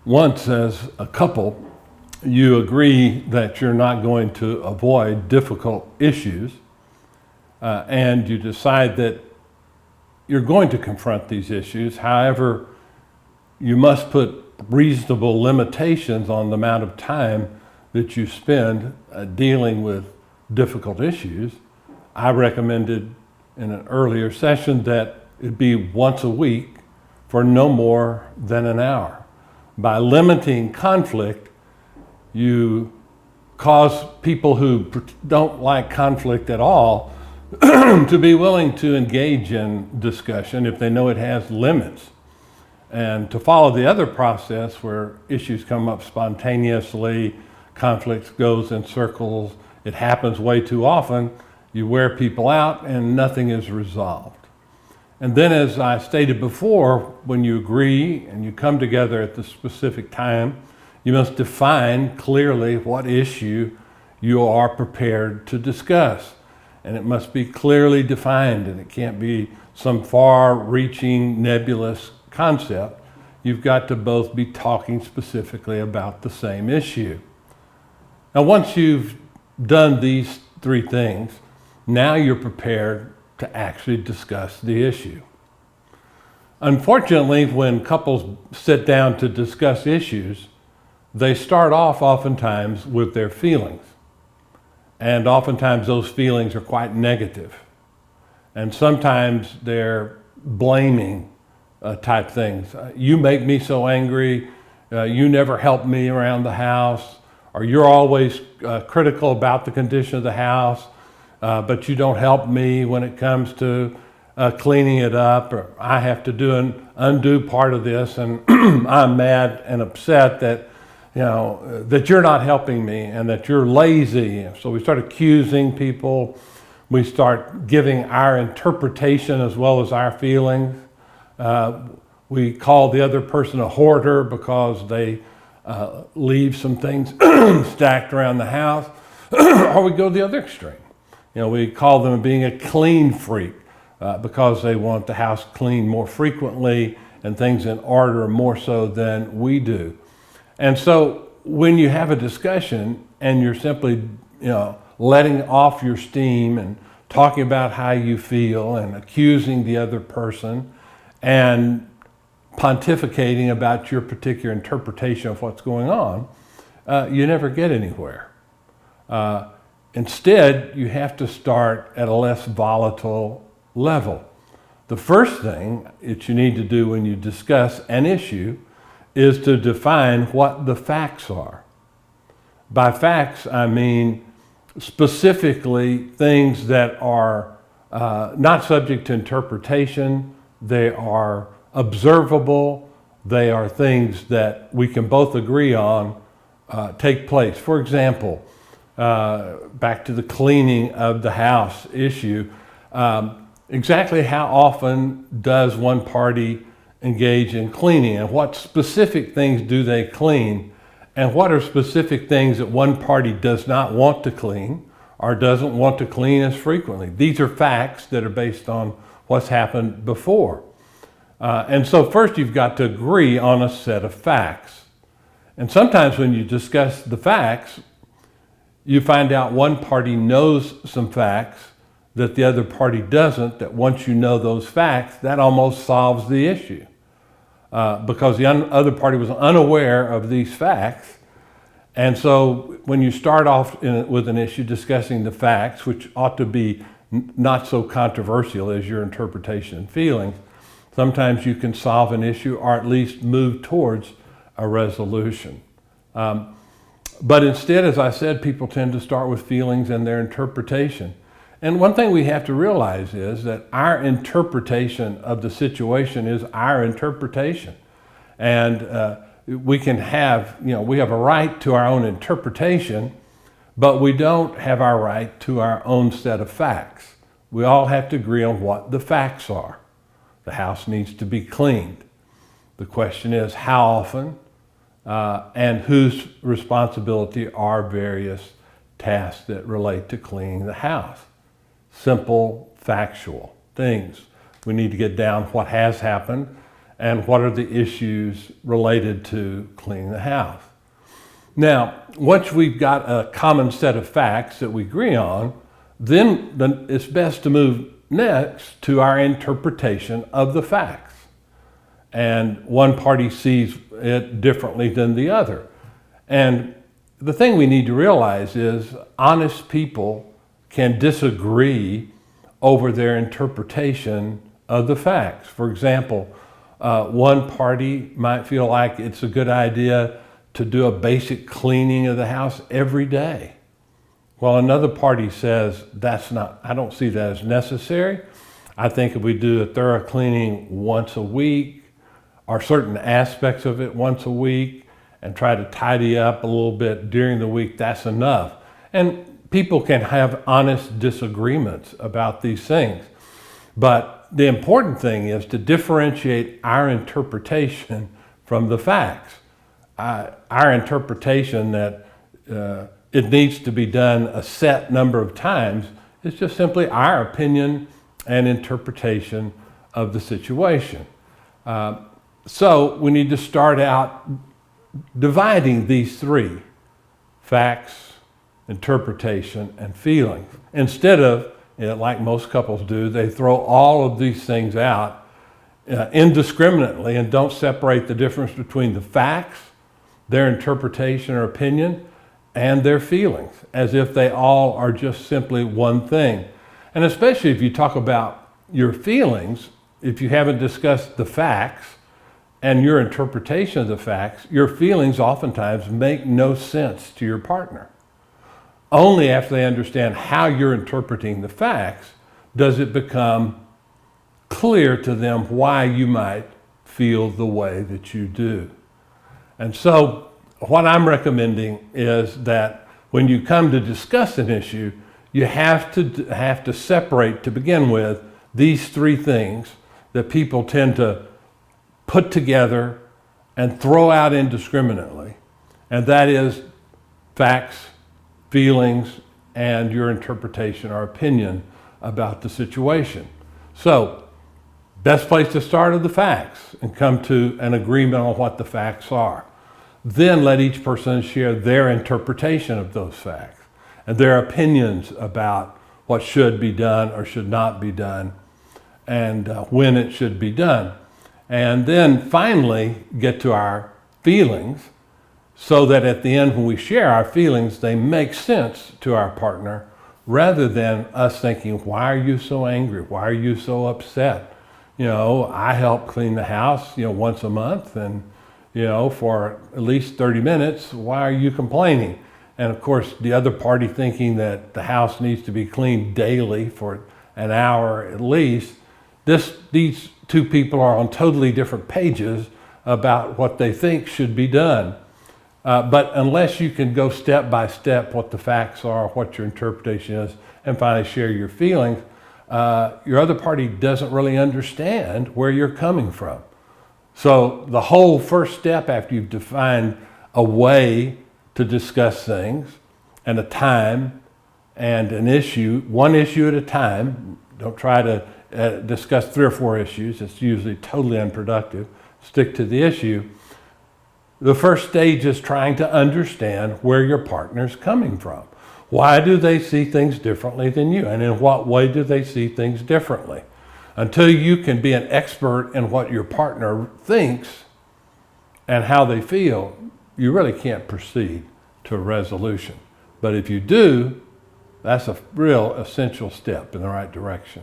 Once, as a couple, you agree that you're not going to avoid difficult issues, and you decide that you're going to confront these issues. However, you must put reasonable limitations on the amount of time that you spend dealing with difficult issues. I recommended in an earlier session that it be once a week for no more than an hour. By limiting conflict, you cause people who don't like conflict at all to be willing to engage in discussion if they know it has limits. And to follow the other process where issues come up spontaneously, conflict goes in circles, it happens way too often, you wear people out and nothing is resolved. And then, as I stated before, when you agree and you come together at the specific time, you must define clearly what issue you are prepared to discuss. And it must be clearly defined, and it can't be some far-reaching, nebulous concept. You've got to both be talking specifically about the same issue. Now, once you've done these three things, now you're prepared to actually discuss the issue. Unfortunately, when couples sit down to discuss issues, they start off oftentimes with their feelings. And oftentimes those feelings are quite negative. And sometimes they're blaming type things. You make me so angry, you never help me around the house, or you're always critical about the condition of the house, but you don't help me when it comes to cleaning it up, or I have to undo part of this, and I'm mad and upset that that you're not helping me and that you're lazy. So we start accusing people. We start giving our interpretation as well as our feelings. We call the other person a hoarder because they leave some things stacked around the house. Or we go the other extreme. We call them being a clean freak because they want the house cleaned more frequently and things in order more so than we do. And so when you have a discussion and you're simply, letting off your steam and talking about how you feel and accusing the other person and pontificating about your particular interpretation of what's going on, you never get anywhere. Instead, you have to start at a less volatile level. The first thing that you need to do when you discuss an issue is to define what the facts are. By facts, I mean specifically things that are not subject to interpretation. They are observable. They are things that we can both agree on take place. For example, back to the cleaning of the house issue, exactly how often does one party engage in cleaning, and what specific things do they clean, and what are specific things that one party does not want to clean or doesn't want to clean as frequently. These are facts that are based on what's happened before. And so first you've got to agree on a set of facts. And sometimes when you discuss the facts, you find out one party knows some facts that the other party doesn't, that once you know those facts, that almost solves the issue. Because the other party was unaware of these facts. And so when you start off with an issue discussing the facts, which ought to be not so controversial as your interpretation and feelings, sometimes you can solve an issue or at least move towards a resolution. But instead, as I said, people tend to start with feelings and their interpretation. And one thing we have to realize is that our interpretation of the situation is our interpretation. And we can have, we have a right to our own interpretation, but we don't have our right to our own set of facts. We all have to agree on what the facts are. The house needs to be cleaned. The question is how often and whose responsibility are various tasks that relate to cleaning the house. Simple, factual things. We need to get down what has happened and what are the issues related to cleaning the house. Now, once we've got a common set of facts that we agree on, then it's best to move next to our interpretation of the facts. And one party sees it differently than the other. And the thing we need to realize is honest people can disagree over their interpretation of the facts. For example, one party might feel like it's a good idea to do a basic cleaning of the house every day. Well, another party says I don't see that as necessary. I think if we do a thorough cleaning once a week, or certain aspects of it once a week, and try to tidy up a little bit during the week, that's enough. And people can have honest disagreements about these things. But the important thing is to differentiate our interpretation from the facts. Our interpretation that it needs to be done a set number of times is just simply our opinion and interpretation of the situation. So we need to start out dividing these three: facts, interpretation, and feelings. Instead of, like most couples do, they throw all of these things out indiscriminately and don't separate the difference between the facts, their interpretation or opinion, and their feelings, as if they all are just simply one thing. And especially if you talk about your feelings, if you haven't discussed the facts and your interpretation of the facts, your feelings oftentimes make no sense to your partner. Only after they understand how you're interpreting the facts does it become clear to them why you might feel the way that you do. And so what I'm recommending is that when you come to discuss an issue, you have to separate, to begin with, these three things that people tend to put together and throw out indiscriminately. And that is facts, feelings, and your interpretation or opinion about the situation. So, best place to start are the facts and come to an agreement on what the facts are. Then let each person share their interpretation of those facts and their opinions about what should be done or should not be done, and when it should be done. And then finally get to our feelings, so that at the end when we share our feelings, they make sense to our partner, rather than us thinking, why are you so angry? Why are you so upset? I help clean the house, once a month, and for at least 30 minutes, why are you complaining? And of course, the other party thinking that the house needs to be cleaned daily for an hour at least. These two people are on totally different pages about what they think should be done. But unless you can go step by step what the facts are, what your interpretation is, and finally share your feelings, your other party doesn't really understand where you're coming from. So the whole first step after you've defined a way to discuss things and a time and an issue, one issue at a time, don't try to discuss 3 or 4 issues. It's usually totally unproductive. Stick to the issue. The first stage is trying to understand where your partner's coming from. Why do they see things differently than you? And in what way do they see things differently? Until you can be an expert in what your partner thinks and how they feel, you really can't proceed to a resolution. But if you do, that's a real essential step in the right direction.